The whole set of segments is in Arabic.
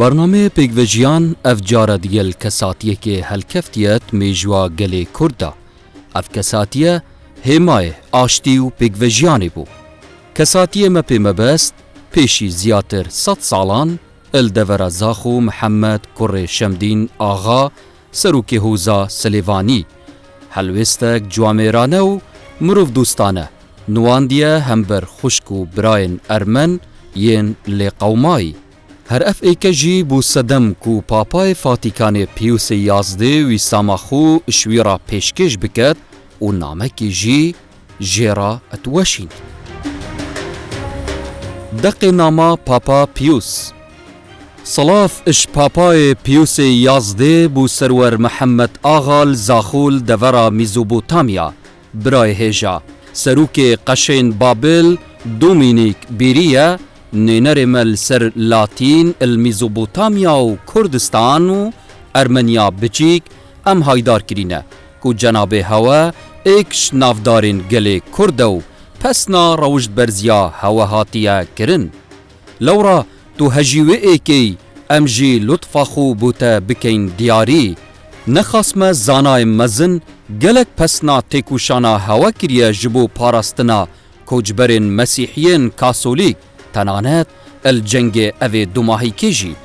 برنامه پیگوژیان اف جاره دیگل کساتیه که هلکفتیت میجوا گلی کرده. اف کساتیه همای آشتی و پیگوژیانی بو. کساتیه مپی مبست پیشی زیاتر 100 سالان الدور زاخو محمد کره شمدین آغا سروک هوزا سلیوانی هلوستک جوامیرانه و مروف دوستانه نواندیه همبر خشک و براین ارمن ین لی قومایی. هر اف ایکجی بو صدم کو پاپای فاتیکان پیوس 11 وی ساماخو شویرا پیشکش بکد و نامکی جی جیرا اتوشین. دق ناما پاپا پیوس صلاف اش پاپای پیوس 11 بو سرور محمد آغال زاخول دورا میزوبوتامیا برای هجا سروک قشین بابل دومینیک بیریه نینر مل سر لاتین الميزوبوتاميا و کردستان و ارمنیا بچیک ام هایدار کرینه کو جناب هوا ایکش نافدارین گلی کردو پسنا روشد برزیا هوا هاتیه کرن. لورا تو هجیوه ایکی ام جی لطفا خو بوتا بکین دیاری نخاسم زانای مزن گلک پسنا تکوشانا هوا کریه جبو پاراستنا کوجبرین مسیحیین کاسولیک تنانت الجنگ اوی دوماهی کجی.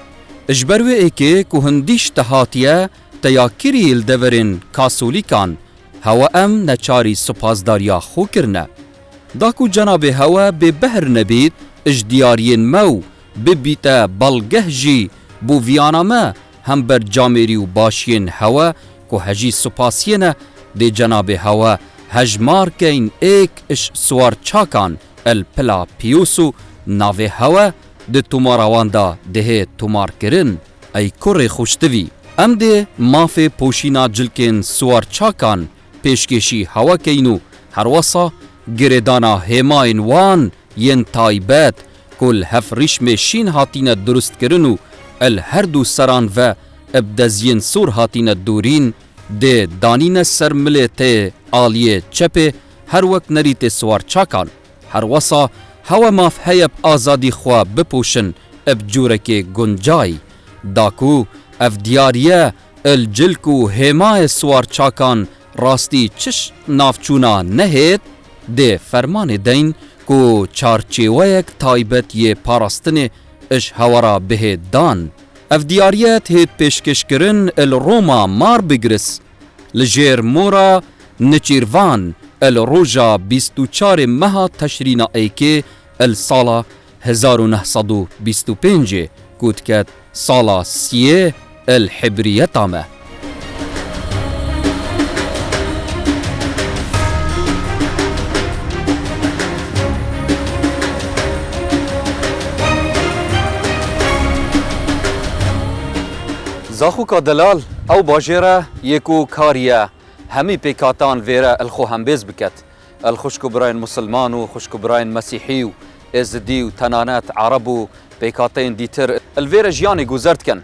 اجبروی ایکی که هندیش تهاتیه تیاکیری الدورین کاسولیکان هوا ام نچاری سپاسداریا خو کرنه. داکو جناب هوا به بهر نبید اجدیارین مو ببیتا بلگه جی بو ویانامه هم بر جامری و باشین هوا که هجی سپاسینه دی جناب هوا هجمار کین ایک اش سوار چاکان الپلا پیوسو ناوی هوا ده توماراواندا ده تومار کرن ای کره خوشتوی. ام ده مافی پوشینا جلکن سوار چاکان پیشکشی هوا کینو هر وصا گردانا هماین وان ین تایبت کل هف ریشم شین هاتین درست کرنو ال هر دو سران و ابدزین سور هاتین دورین ده دانین سرملت آلیه چپه هر وقت نریت سوار چاکان هر وصا هوا ماف هیب آزادی خوا بپوشن اب جورک گنجای داکو اف دیاریه الجلکو همای سوار چاکان راستی چش نافچونا نهید ده فرمان دین کو چارچیویک تایبت یه پاراستن اش هورا به دان اف دیاریت هید پیشکش کرن الروما مار بگرس لجیر مورا نچیروان الروجا 24 مها تشرین ایکه السالا 1925 کود کد سالا سیه الحبریتامه. زاخوکا دلال او باجره یکو کاریه همی پیکاتان ویره الخو همبیز بکت الخشکو براین مسلمان و خشکو براین مسیحی و ازدی و تنانت عرب و پیکاتین دیتر الویره جیانی گذرد کن.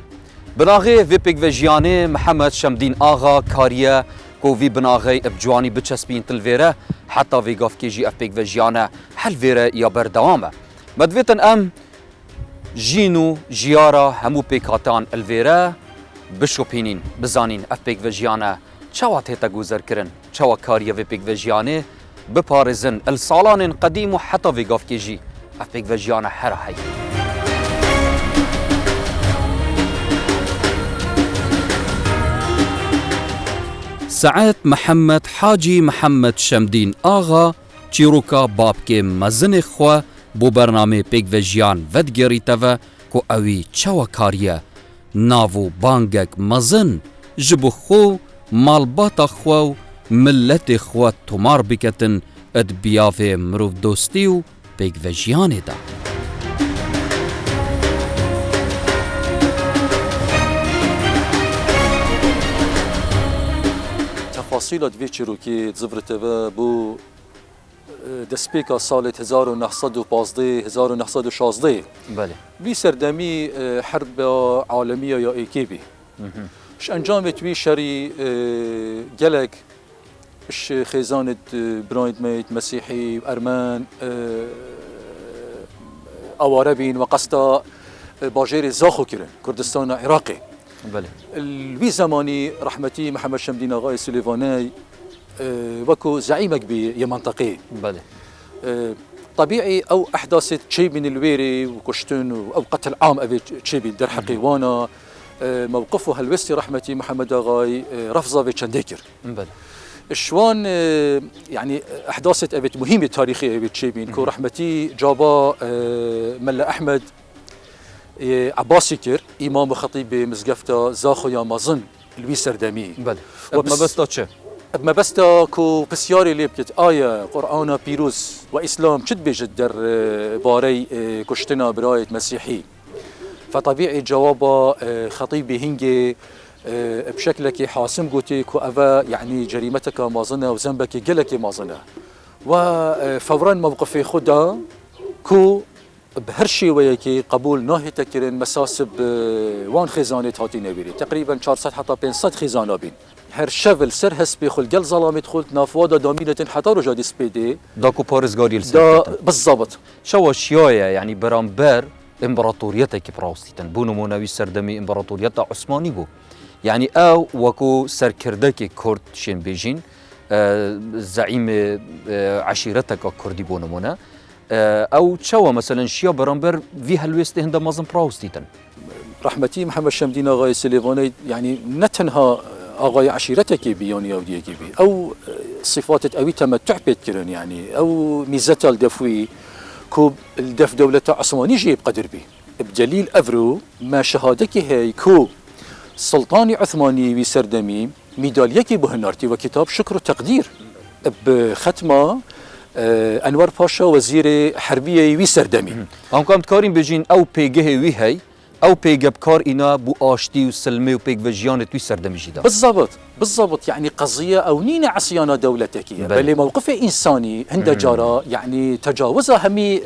بناغی وی پیگوژیانی محمد شمدین آغا کاریه کو وی بناغی ابجوانی بچسبین تلویره حتی وی گاف کیجی اف پیگوژیانه حل ویره یا بردوامه. مدویتن ام جینو جیارا همو پیکاتان الویره بشوپینین بزانین اف پیگوژیانه چوات هتا گذر کرن چوا کاریه وی پیگوژیانه بپارزن السالان قدیم و حتی وی گاف کیجی اف پیگوژیانه هر هی. سعید محمد حاجی محمد شمدین آغا چیروکا باب که مزن خوا بو برنامه پیگوژیان ودگریتوه که اوی چوا کاریه ناو بانگک مزن جبو خو مالباتا خوا و ملت خوا تومار بکتن اد بیاف مروف دوستی و پیگوژیانه دا. تفاصیلات وی چیروکی زفرته بو دسپیکا سال 1915 1916 بله بی سردمی حرب عالمیه یا ایکیبی ش انجام توی شری گلک ش خیزانت براید میت مسیحی ارمن اواره بین و قصدا باجير زاخو كيرن كردستان عراقي بله الوي زماني رحمتي محمد شمدين آغای سليفاني وكو زعيمك بمنطقه بله طبيعي او احداث شيء من الويري وكشتن او قتل عام ابي شيء در حقيوانا موقفه هلوستي رحمتي محمد آغای رفضه بچندكر بله شوان يعني احداث ابي مهمه تاريخيه ابي شيء من كو رحمتي جابا ملا احمد عباسي كر امام وخطيب مزقفته زاخو يا مازن الوي سردمي بله ما بس تاتشه ما بستا كو بسياري اللي بكت آية قرآن بيروز وإسلام شد بيجد در باري كشتنا براية مسيحي فطبيعي جوابا خطيبي هنجي بشكلك حاسم قوتي كو أفا يعني جريمتك مازنة وذنبك قلك مازنة وفورا موقفي خدا كو بهرشي وياكي قبول ناهي تكرين مساسب وان خزانة هاتي نبيري تقريبا 400 حتى 500 خزانة بين هر شفل سر هسبي خل قل ظلامي دخلت نافوادا دامينة حتى رجا دي سبيدي داكو بارزغاري دا بالضبط شو شيايا يعني برامبر امبراطوريتك براوستيتن بو نمونوي سردمي امبراطوريتا عثماني بو يعني او وكو سركردك كرد شين بيجين زعيم عشيرتك كردي بو نمونه او شو مثلا شيا برامبر في هالويست هندا مازن براوستيتن رحمتي محمد شمدين آغای سليفاني يعني نتنها آغای عشيرتك بيوني او ديكي بي او صفات اوي تمتع بيتكرن يعني او ميزتا الدفوي كو الدف دولة عثماني جيب قدر بي بدليل افرو ما شهادك هي كو سلطاني عثماني وسردمي ميداليكي بهنارتي وكتاب شكر وتقدير بختمه انور باشا وزير حربيه وسردمي هم كانت كارين بيجين او بيجه وي هي او بيجب كار انا بو اشتي وسلمي وبيج فيجيان توي سردمي جدا بالضبط يعني قضيه او نينا عصيانه دولتك بل موقف انساني عند جاره يعني تجاوزها همي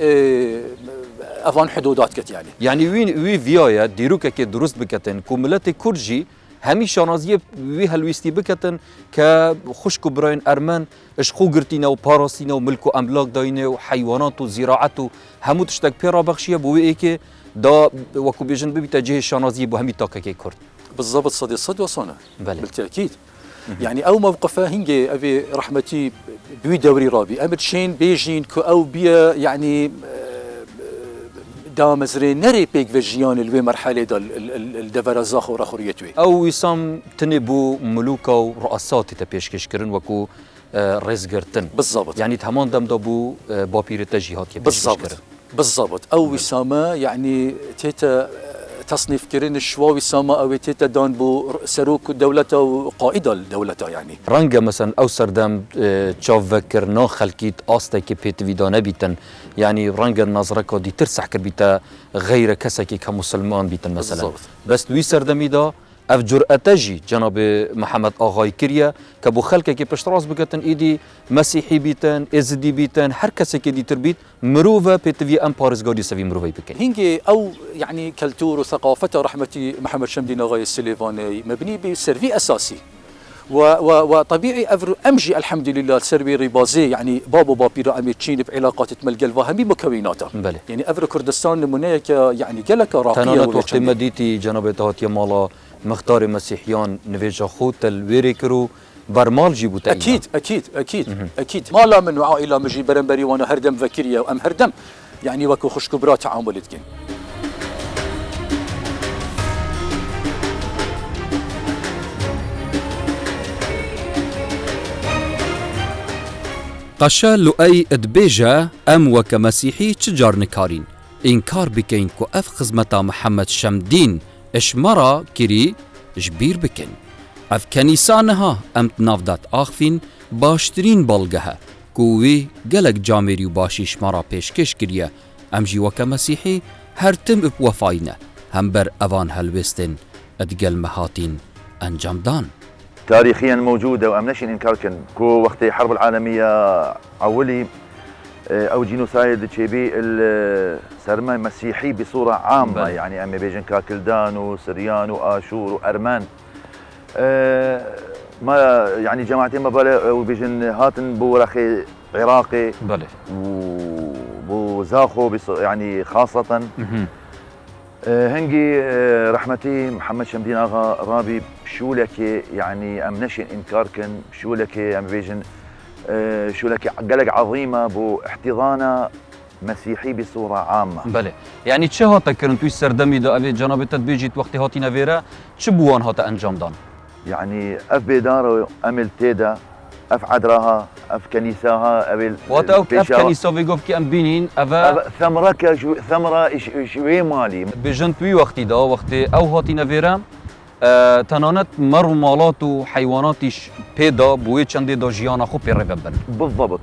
افان حدودات كت يعني وي فيايا ديروكا كي درست بكتن كوملات كورجي همي شانازيه وي هلويستي بكتن كخشكو براين ارمان اشخو قرتينا وباراسينا وملكو املاك داينه وحيوانات وزراعات همو تشتك بيرا بخشيه بو ايكي دا وكو بيجن بتجه شانازيه بو همي تاكا كي كرد بالضبط صدي وصانا بالتاكيد يعني او موقفه هنجي ابي رحمتي بوي دوري رابي امد شين بيجين كو او بيا يعني دا مزرين نري بيك فيجيان الوي مرحله دا الدفر زاخو رخوريتوي او وسام تنبو ملوكا ورؤسات تبيشكش كرن وكو رزقرتن بالضبط يعني تمام دم دابو بابير تجهات بالضبط او وسامه يعني تيتا تصنيف كرين الشواوي ساما او تيتا دان بو سروك دولته وقائد الدولته يعني رنجا مثلا او سردم تشاف فكرنا خلكيت استك بيت فيدانا بيتن يعني رنجا نظرك دي ترسح كبيتا غير كسكي كمسلمان بيتن مثلا بالزبط. بس لوي سردمي دا اف جرأتجي جناب محمد آغای كريا كبو خلقه كي پشتراس بكتن ايدي مسيحي بيتن ازدي بيتن هر كسي كي دي تربيت مروفا بيتفي ام بارزغادي سفي مروفا بكن هنجي او يعني كالتور وثقافته رحمتي محمد شمدين آغای السليفاني مبني بسيرفي اساسي وطبيعي افرو امجي الحمد لله سربي ريبازي يعني بابو بابيرا امي تشين بعلاقات تملقل وهمي مكوناتها يعني افرو كردستان نمونيك يعني قالك راقيه تنانت وقت مديتي جناب تهات يمالا مختار مسيحيان نويجا خوت الويري كرو برمال جيبو تأينا أكيد ما لا من عائلة مجي برنبري وانا هردم فكرية وام هردم يعني وكو خش كبرى تعاملتكن قشا لؤي ادبيجا ام وكمسيحي تجار نكارين انكار بكين كو اف خزمتا محمد شمدين اشمرا كري جبير بكن اف كنيسانها ام تنافدات اخفين باشترين بالغها كوي قلق جاميري وباشي شمرا پیشکش كريا ام جي وكا مسيحي هرتم بوفاينه هم بر اوان هلوستن ادقل مهاتين انجام دان تاريخيا موجودة وام نشين انكاركن كو وقت الحرب العالمية اولي او جينوسايد تشيبي السرمة مسيحي بصورة عامة يعني امي بيجن كاكلدان وسريان واشور وارمان ما يعني جماعتين ما بالي وبيجن هاتن بو رخي عراقي بله وبو زاخو يعني خاصة هنجي رحمتي محمد شمدين آغا رابي شو لك يعني أم نشن إنكار كن شو لك أم بيجن شو لك قلق عظيمة بو احتضانة مسيحي بصورة عامة. بله يعني چه هاتا کرن توی سردمی دا اوی جنابتت بیجید وقتی هاتی نویره چه بوان هاتا انجام دان؟ يعني اف بيدارو امل تيدا اف عدراها اف كنيساها ابل واتا اوك اف کنیسا ویگوف که ام بینین اوه ثمره ثمره شوي مالي بیجن توی وقتی دا وقتی او هاتی نویره تنانت مر و مالات و حیواناتیش پیدا بوی چنده دا جیانا خو پیره ببن بالضبط.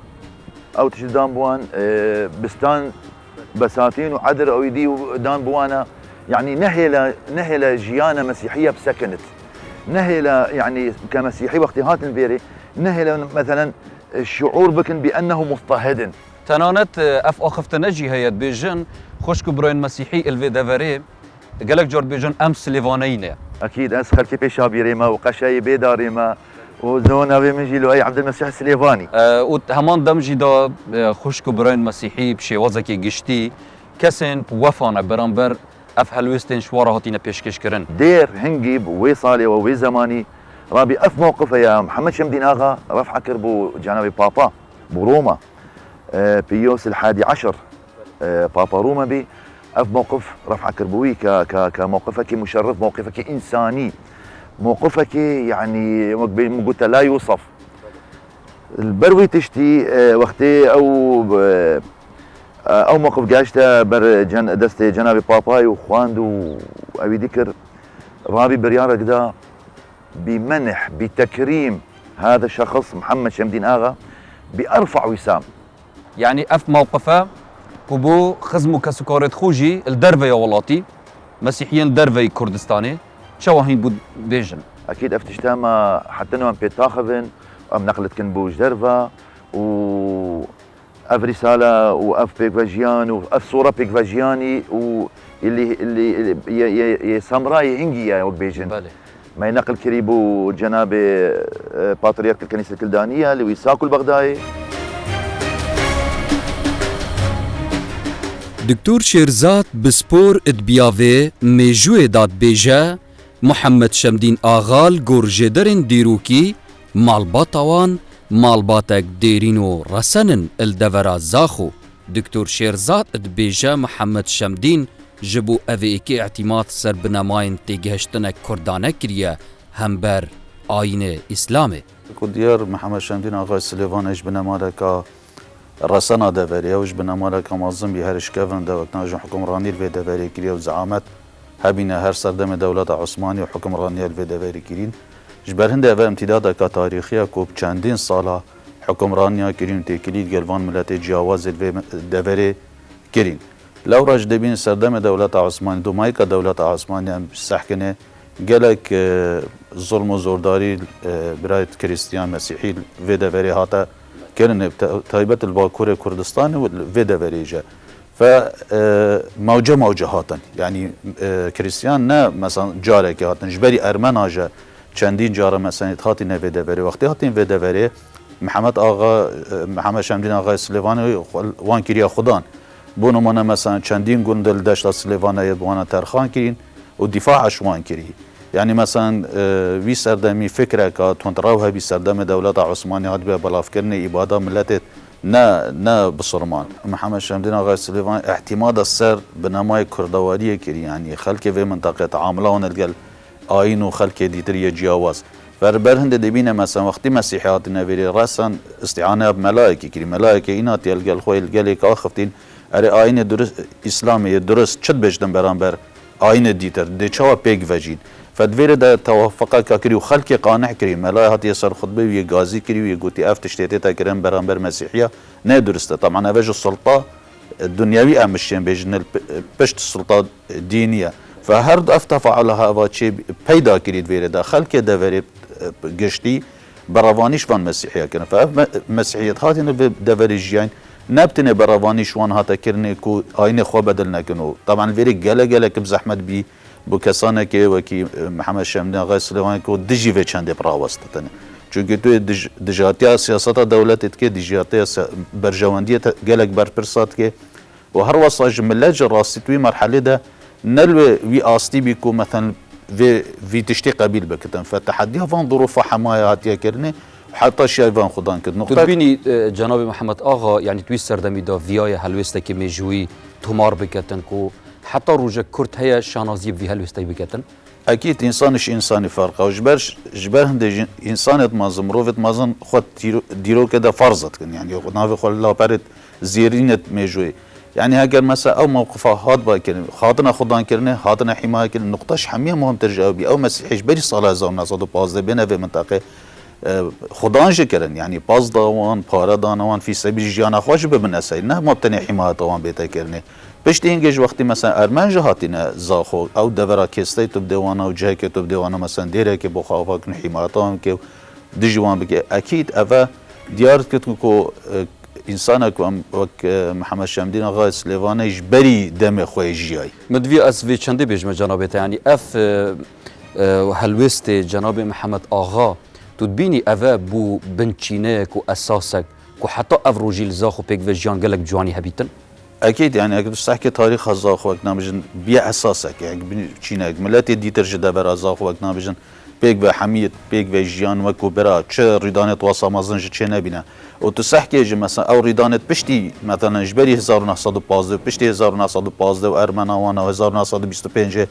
او تشدان بوان بستان بساتين وعدر او يدي ودان بوانا يعني نهي جيانه مسيحيه بسكنت نهي يعني كمسيحي وقت هات الفيري نهي مثلا الشعور بكن بانه مضطهد. تنانت اف اخفت نجي هيت بيجن خوشكو براين مسيحي الفي دافاري قالك جور بيجن امس ليفانينه اكيد اسخر كيف شابي ريما وقشاي بيداريما وزونا بمجي له اي عبد المسيح السليفاني وهمان دمجي دا خوشكو براين مسيحي بشيوازكي گشتي كسن وفانا برانبر اف هلوستن شوارا هاتينا پیشکش کرن دير هنجي بوي صالي ووي زماني رابي اف موقفه يا محمد شمدين آغا رفع كربو جانبي بابا بروما بيوس ال11 بابا روما بي اف موقف رفع كربوي كموقفك مشرف موقفك انساني موقفك يعني قلت لا يوصف. البروي تشتي وقتي او موقف قاشته بر دستي جنابي باباي وخواندو ابي ذكر رابي بريارة كدا بمنح بتكريم هذا الشخص محمد شمدين آغا بأرفع وسام. يعني اف موقفه كوبو خزمو كسكارت خوجي الدرفي ولاتي مسيحيين درفي كردستاني شواهين بود بيجن اكيد افتشتاما حتى نوع بيتاخذن ام نقلت كن بوج درفا و اف رساله واف بيكفاجيان واف صوره بيكفاجياني اللي سامراي هنجي وقت بيجن بالي ما ينقل كريبو جناب باتريرك الكنيسه الكلدانيه لويساكو البغدادي. دكتور شيرزاد بسبور ادبيافي ميجوي داد بيجا محمد شمدين آغال گورجدرن ديروكي مالباتوان مالباتك ديرينو رسنن الدورا زاخو. دكتور شيرزاد ادبيجا محمد شمدين جبو اويكي اعتماد سر بنماين تيگهشتنك كردانه كريا همبر آين اسلامي. ديار محمد شمدين آغا سليفان ايش بنماركا رسنا دوريا وش بنماركا معظم بهرش كفن دوكنا حكمراني الفي دوري كريا وزعامت هبينا هر سردم دولت عثماني وحكمراني الفي دوري كرين جبر هنده و امتداد کا تاریخیه کوب چندین ساله حکمرانی کرین تکلیل گلوان ملت جیاواز الوی دوره کرین لو راج دبین سردم دولت عثمانی دومای کا دولت عثمانی هم سحکنه گلک ظلم و زورداری برای کریستیان مسیحی و دوره هاتا کرن تایبت الباکور کردستان و و دوره جا فموجه هاتن يعني كريستيان نا مثلا جارك هاتن جبري ارمن اجا چندین جاره مثلا هاتی نویده بری وقتی هاتین ویده بری محمد شمدین آغای سلیوانی وان کریا خودان بو نمانه مثلا چندین گندل دشت سلیوانی بوانا ترخان کرین و دفاعش وان کری يعني مثلا وی سردمی فکره که تونتراوها بی سردم دولت عثمانی هات بیا بلاف کرنه ایبادا ملتت نه بصرمان محمد شمدين آغای سلیوان اعتماد السر بنمای کردواری کری يعني خلق في منطقه عاملان الگل آین و خلق دیتری جیاواز فربر هند دبینه مثلا وقتی مسیحیات نویری رسن استعانه بملائکه کری ملائکه اینا تیلگل خوی الگلی که آخفتین اره آین درست اسلامی درست چد بجدن برانبر آین دیتر دی چاوا پیگ وجید فدویر دا توافقه که کری و خلق قانع کری ملائکه یسر خطبه وی گازی کری وی گوتی افتشتیتی تا کرن برانبر مسیحیه نه درسته طبعا اوج السلطه الدنيوي امشين بيجن بشت السلطه الدينيه فهر افتفاعلها واتشي پیدا کرید ویره داخل که دوری گشتی براوانیش وان مسیحیه کنه فمسیحیت هاتین دوری جیان نبتنه براوانیش وان هاتا کرنه کو آین خواه بدل نکنو طبعا ویره گله که بزحمت بی بو کسانه که وکی محمد شمدین آغای سلیوانی که دجی و چنده براوستتنه چونکه توی دجاتیا سیاست دولتت که دجاتیا برجواندیت گلک برپرسات که و هر وصاج ملاج راستی توی مرحله ده نلوي وي آستي بيكو مثلا في تشتي قبيل بكتن فتحديها فان ظروف حماية هاتيا كرني حتى شيء فان خدان كد نقطة تبيني جناب محمد آغا يعني توي سردمي دا فياي هلوستا كي ميجوي تمار بكتن كو حتى روجا كرت هيا شانازيب في هلوستا بكتن أكيد إنسانش إنساني فرقه وجبر هند إنسانيت مازن مروفت مازن خود ديرو كده فرضت كن يعني نافي خل الله برد زيرينت ميجوي يعني هاجر مثلا أو موقفها هاد باكر خاطنا خدان كرنه خاطنا حماية كرنه نقطش حمية مهم ترجع بي أو مسيحيش بري صلاة زون نصاد باز بينا في منطقة خدان جكرن يعني باز دوان بارا دانوان في سبيل جيانا خوش بمن أساي نه ما بتني حماية طوان بيتا كرنه پشت اینگه وقتی مثلا ارمن جهاتینه زاخو او دورا کستی تو بدوانا و جای که تو بدوانا مثلا دیره که بخواه کن حمایتام که دجوان بگه اکید اوه دیار کتن که انسان که وک محمد شمدین آقا سلیوانه جبری دم خوی جیای مدوی از وی چنده بیجم جنابت يعني اف هلوست جناب محمد آغا تدبینی اوه بو بنچینه کو اساسک کو حتی اف روجیل زاخو پیک و جیان گلک جوانی هبیتن أكيد يعني أقدر تحكي تاريخ الزاخ وقتنا بجن بيع أساسك يعني بتشينك ملاتي ديتر جدا برا الزاخ وقتنا بجن بيك بحمية بيك بجيان وكو برا تش ريدانة وصا مازن جت شيء نبينا وتسحكي جم مثلا أو ريدانة بشتي مثلا جبري 1915 بشتي 1915 وأرمنا وانا 1925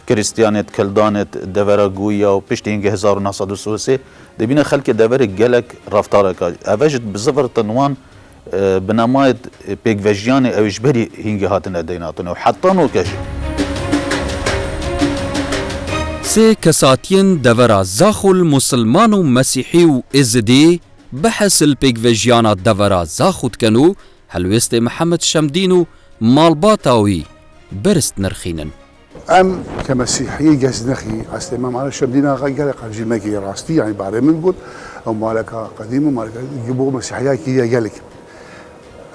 كريستيانة كلدانة دورا جويا وبشتي إنجه 1930 دبينا خلك دورا جلك رفتارك أفجد بزفر تنوان بنامايد بيك فيجياني او اجبري هنجي هاتنا ديناتنا وحتى نوكش سي كساتين دورا زاخو المسلمان ومسيحي وإزدي بحث البيك فيجيانا دورا زاخو تكنو هلوست محمد شمدينو مالباتاوي برست نرخينن ام كمسيحي جاز نخي استمام على شمدينا قال قال ماكي راستي يعني بعد من قلت او مالك قديم ومالك يجيبوا مسيحيه كي قالك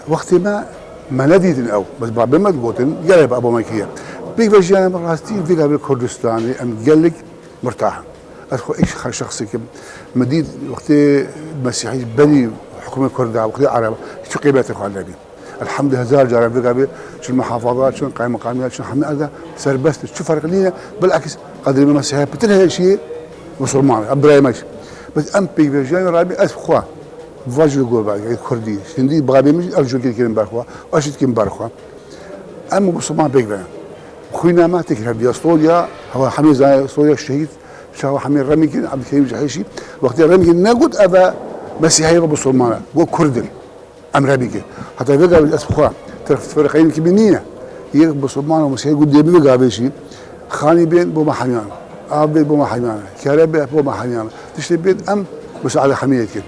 وقت ما نديت الأول بس بعد ما تقولن قال أبو مايكية بيك فيجانا راستي في قبل كردستاني أم قال لك مرتاح أدخل إيش شخصي كم مديد وقت مسيحي بني حكومة كردها وقت عرب شو قيمة النبي الحمد لله هزار جارب في قبل شو المحافظات شو قائمة مقاميات شو حمد هذا سر بس شو فرق لينا بالعكس قدر ما مسيحي بتنهي شيء مسلمان أبراي ماشي بس أم بيك فيجانا رابي أسخوا واجد يقول بعد كردي سندي بغابي مش أرجو كيرين برخوا وأشد كيرين برخوا أما بصمان بيكبر خوينا ما تكره بيستوليا هو حميد زاي استوليا الشهيد شو حميد رميكين عبد الكريم جحيشي وقت رميكين نقول أبا مسيحي بصمان قول كردل أم رميكين حتى بيقى بالأسبوع فرقين كبيرين يك بصمان ومسيحي قد يبي بيقى شيء خاني بين بوما حميان أب بين بوما حميان كرب بوما حميان تشتري بين أم بس على حميد كده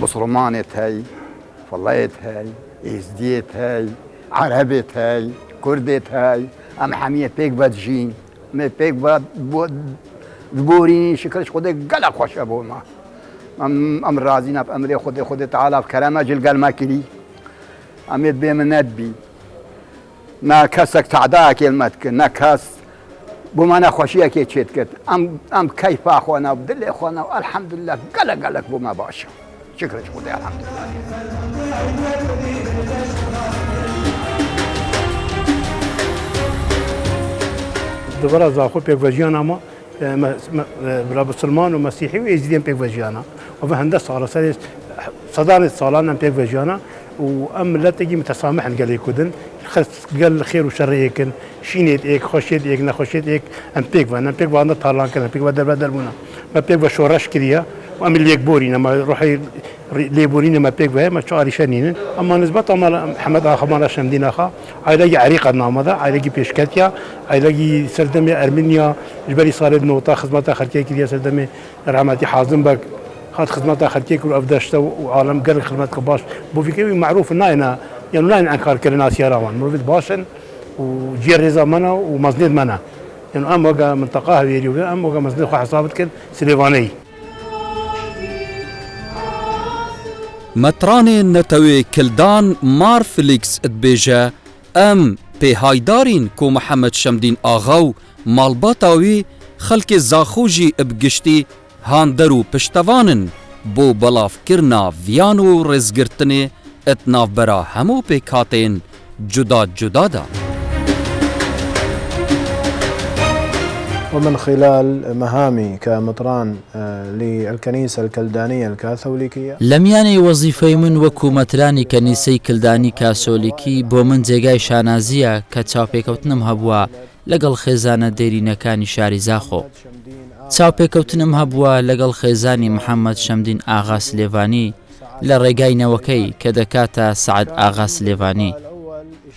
بصرمانة هاي فلايت هاي إزديت هاي عربت هاي كردت هاي أم حمية بيك بدجين ما بيك بوريني شكلش خودي قلق خوش أبوما أم رازينا بأمري خودي تعالى بكرامة جل قال ما كلي أم يدبي من ندبي نا كسك تعداء كلمتك نا كس بوما خوشيه كي تشيتكت أم كيف أخوانا بدل أخوانا الحمد لله قلق بوما باشا شكرا شكرا الحمد لله دبرا زاخو بيك فيجيانا ما برا سلمان ومسيحي ويزيدين بيك فيجيانا وفهند صار صدانة صالان بيك فيجيانا وأم لا تجي متسامح قال يكودن قال خير وشر يكن شينيت إيك خشيت إيك نخشيت إيك أم بيك فانا بيك فانا طالان كنا بيك بدل منا ما بيك بشورش كريا وأم اللي يكبورين ما روحي ليبورين ما بيك فاهم ما شو عارفينين أما نسبة أما محمد آخا ما نشم دين آخا عيلاقي عريقة نامذا عيلاقي بيشكاتيا عيلاقي سردمي أرمينيا جبري صارد نوطا خدمات خلكي كريا سردمي رحمتي حازم بك هاد خدمات خلكي كل أفداشته وعالم قال خدمات كباش بوفيكي معروف إننا يعني لا أنكار كلنا سيارة مرفد باشن وجير رزا منا ومزنيد منا يعني أم وقع منطقة هذه أم وقع مزنيد خو حسابتك سليفاني متران نتوي كلدان مار فليكس ادبيجا ام بي هايدارين كو محمد شمدين آغاو مالباتاوي خلق زاخوجي بگشتي هاندرو پشتوانن بو بلاف کرنا ویانو رزگرتنه اتناف برا همو پیکاتین جدا دا. ومن خلال مهامي كمطران للكنيسة الكلدانية الكاثوليكية لەمیانەی وەزیفەی من وەکو مەترانی کەنیسەی کلدانی کاسۆلیکی بۆ من جێگای شانازیە کە چاوپێکەوتنم هەبووە لەگەڵ خێزانە دێرینەکانی شاری زاخۆ. چاوپێکەوتنم هەبووە لەگەڵ خێزانی محەممەد شەمدین ئاغا سلێڤانی لە ڕێگاینەوەکەی کە دەکاتە سعد ئاغا سلێڤانی.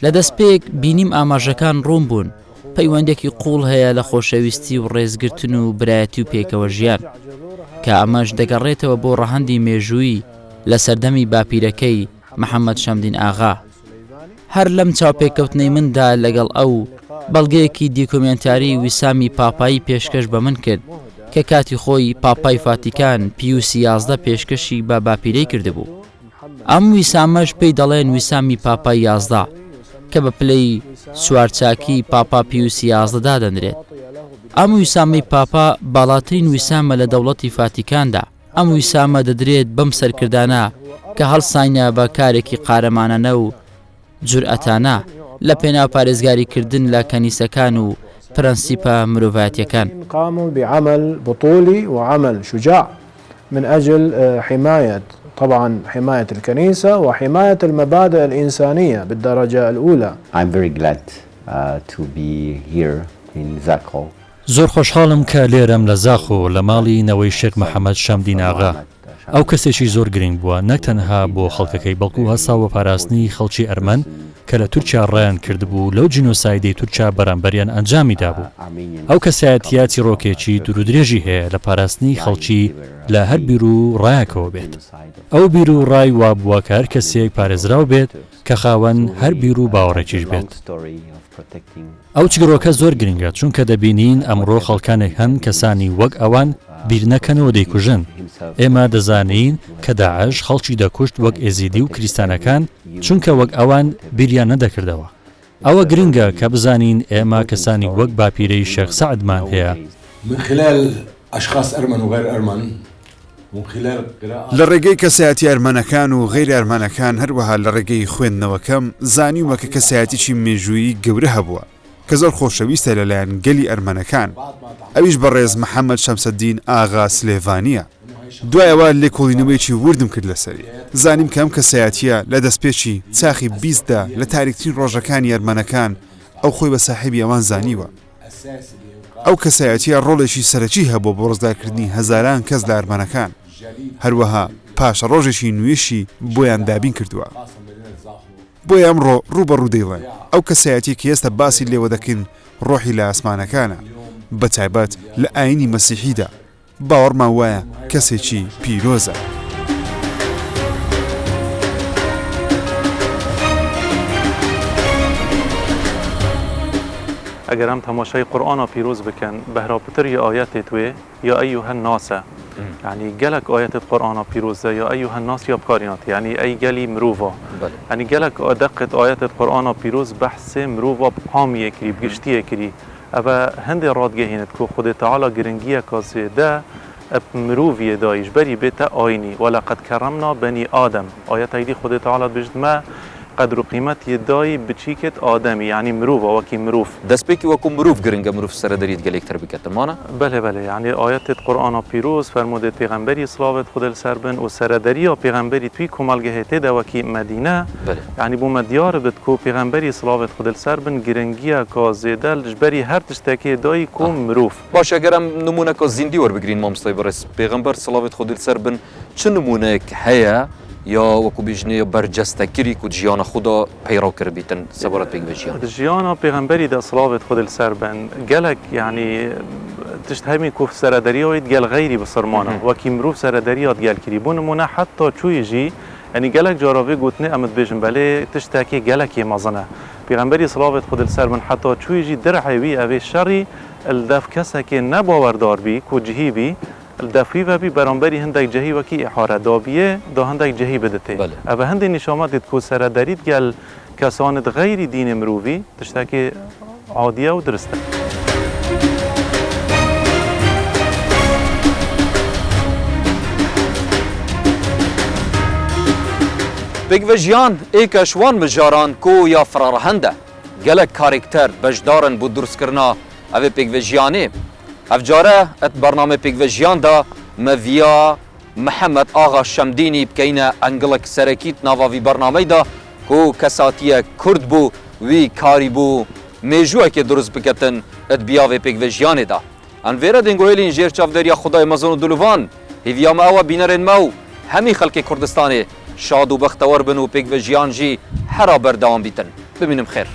لە دەستپێک بینیم ئاماژەکان ڕوون بوون، پەیوەندێکی قوڵ هەیە لە خۆشەویستی و ڕێزگرتن و برایەتی و پێکەوە ژیان کە ئەمەش دەگەڕێتەوە بۆ ڕەهەندی مێژووی لە سەردەمی باپیرەکەی محەممەد شەمدین ئاغا. هەر لەم چاوپێکەوتنەی مندا لەگەڵ ئەو بەڵگەیەکی دیکۆمنتاری ویسامی پاپایی پێشکەش بە من کرد کە کاتی خۆی پاپای فاتیکان پیوسی 11 پێشکەشی بە باپیرەی کردبوو. ئەم ویسامەش پێی دەڵێن ویسامی پاپای 11 کە بە پلەی سوارچاکی پاپا پیوسی 11 دادەنرێت. ئەم ویسامی پاپا باڵاترین ویسامە لە دەوڵەتی فاتیکاندا. ئەم ویسامە دەدرێت بەم سەرکردانە کە هەڵساینە بە کارێکی قارەمانانە و جورئەتانە لە پێناو پارێزگاریکردن لە کەنیسەکان و پرەنسیپە مرۆڤایەتیەکان. قاموا بعمل بطولي وعمل شجاع من أجل حماية طبعا حماية الكنيسة وحماية المبادئ الإنسانية بالدرجة الأولى. I'm very glad to be here in Zakho. زۆر خۆشحاڵم کە لێرەم لە زاخۆ لە ماڵی نەوەی شێخ محەممەد شەمدین ئاغا. ئەو کەسێکی زۆر گرنگ بووە نەک تەنها بۆ خەڵکەکەی بەڵکو هەساوە پاراستنی خەڵکی ئەرمەن کە لە تورکیا ڕایان کردبوو لەو جینۆسایدەی تورکیا بەرامبەریان ئەنجامیدا بوو. ئەو کەسایەتیە چیرۆکێکی دوورودرێژی هەیە لە پاراستنی خەڵکی لە هەر بیر و ڕایەکەوە بێت. ئەو بیر و ڕای وابووە کە هەر کەسێک پارێزراو بێت کە خاوەن هەر بیر و باوەڕێکیش بێت. ئەو چگرۆکە زۆر گرنگە چونکە دەبینین ئەمڕۆ خەڵکانێک هەن کەسانی وەک ئەوان بیر نەکەنەوە دەیکوژن. ئێمە دەزانین کە داعش خەڵکی دەکوشت وەک ئێزیدی و کریستانەکان چونکە وەک ئەوان بیریان نەدەکردەوە. ئەوە گرنگە کە بزانین ئێمە کەسانی وەک باپیرەی شێخ سەعدمان هەیە. من خلال أشخاص أرمن وغير أرمن لە ڕێگەی کەسایەتی ئەرمەنەکان و غەیری ئەرمەنەکان هەروەها لە ڕێگەی خوێندنەوەکەم زانیومە کە کەسایەتیی مێژوویی گەورە هەبووە کە زۆر خۆشەویستە لەلایەن گەلی ئەرمەنەکان. ئەویش بەڕێز محەممەد شەمسەدین ئاغا سلێڤانیە. دوایەوە لێکۆڵینەوەیکی وردم کرد لەسەری. زانیم کە ئەم کەسایەتیە لە دەستپێکی چاخی 20دا لە تاریکترین ڕۆژەکانی ئەرمەنەکان ئەو خۆی بە ساحیبی ئەوان زانیوە. ئەو کەسایەتیە ڕۆڵێکی سەرەکی هەبوو بۆ ڕزگارکردنی هەزاران کەس لە ئەرمەنەکان. هەروەها پاشە ڕۆژێکی نوێشی بۆیان دابین کردووە. بۆی ئەمڕۆ ڕوبەڕوو دەیڵێن ئەو کەسایەتی کە ئێستا باسی لێوە دەکەین ڕۆحی لە ئاسمانەکانە بە تایبەت لە ئاینی مەسیحیدا باوەڕمان وایە کەسێکی پیرۆزە. اگر هم تماشای قرآن پیروز بکن بهرابتر یا آیت توی یا ایها الناس يعني جلك آيات القرآن پیروزه یا ایها الناس یا بکارینات یعنی ای گلی مروفا یعنی جلك دقت آیات القرآن پیروز بحث مروفا بقامیه کری بگشتیه کری اما هند رادگه هند که خود تعالی گرنگیه کازه ده مروفیه دایش بری بیت آینی ولقد کرمنا بنی آدم آیت ایدی خود تعالی بجد ما قدر و قیمت یدای بچیکت آدمی یعنی مروف وکی مروف دەستپێکی وەکو مرۆڤ گرنگە مرۆڤ سەردەریت گەلێکتر بکەتمانە. بله بله یعنی آیت قرآن پیروز فرموده پیغمبری صلوات خود سر بن و سردری پیغمبری توی کمالگهته ده وکی مدینه یعنی بو مدیار بد کو پیغمبری صلوات خود سر بن گرنگیه کا زیده لجبری هر تشتکی دای کو مروف. باشه اگرم نمونه کا زیندی ور بگرین مامستای برس پیغمبر صلوات خود سر بن چه نمونه هەیە یا وەکو بژنێ بەرجەستەکری و ژیانە خوددا پەیڕاوکرد بیتن سەبارەت پێک بە ژیان. ژیانە پێغەمبەری دا سڵاوت خود لەسەر بن گەلک یعنی تشت هەمی کوف سەرەدەریەوەیت گەل غەیری بسرمانە وەکی مرۆڤ سەرەدەریات گەلکری بوو نمونە حتا چوویژی یعنی گەلک جاراوێ گوتنێ ئەمت بێژن بەلێ تشتێکی گەلکی مەزنە پێغەمبەری سڵاوت خود لەسەر بن حتا چوویژی درعەوی ئەوێ شەڕی الدەف کەسێکی نەباوەردار بی کو جهیبی الدفی و بی برانبری هندک جهی وکی احاره دابیه دا هندک جهی بدته. اما هندی نشامت دید که سردارید گل کسانت غیر دین مروی تشتاکی عادیه و درسته. پیگوژیان ایکش وان مجاران کو یا فرارهنده گلک کارکتر بجدارن بو درست کرنا او پیگوژیانه اف جاره ات برنامه پیگوژیان دا مویا محمد آغا شمدینی بکینه انگلک سرکیت ناواوی برنامه دا کو کساتیه کرد بو وی کاری بو میجوه که درست بکتن ات بیاوه پیگوژیانه دا انویره دنگوهلین جیر چافدریا خدای مزون و دلوان هیویام اوه بینرین مو همی خلق کردستانه شاد و بختور بن و پیگوژیان جی هرا بردوام بیتن ببینم خیر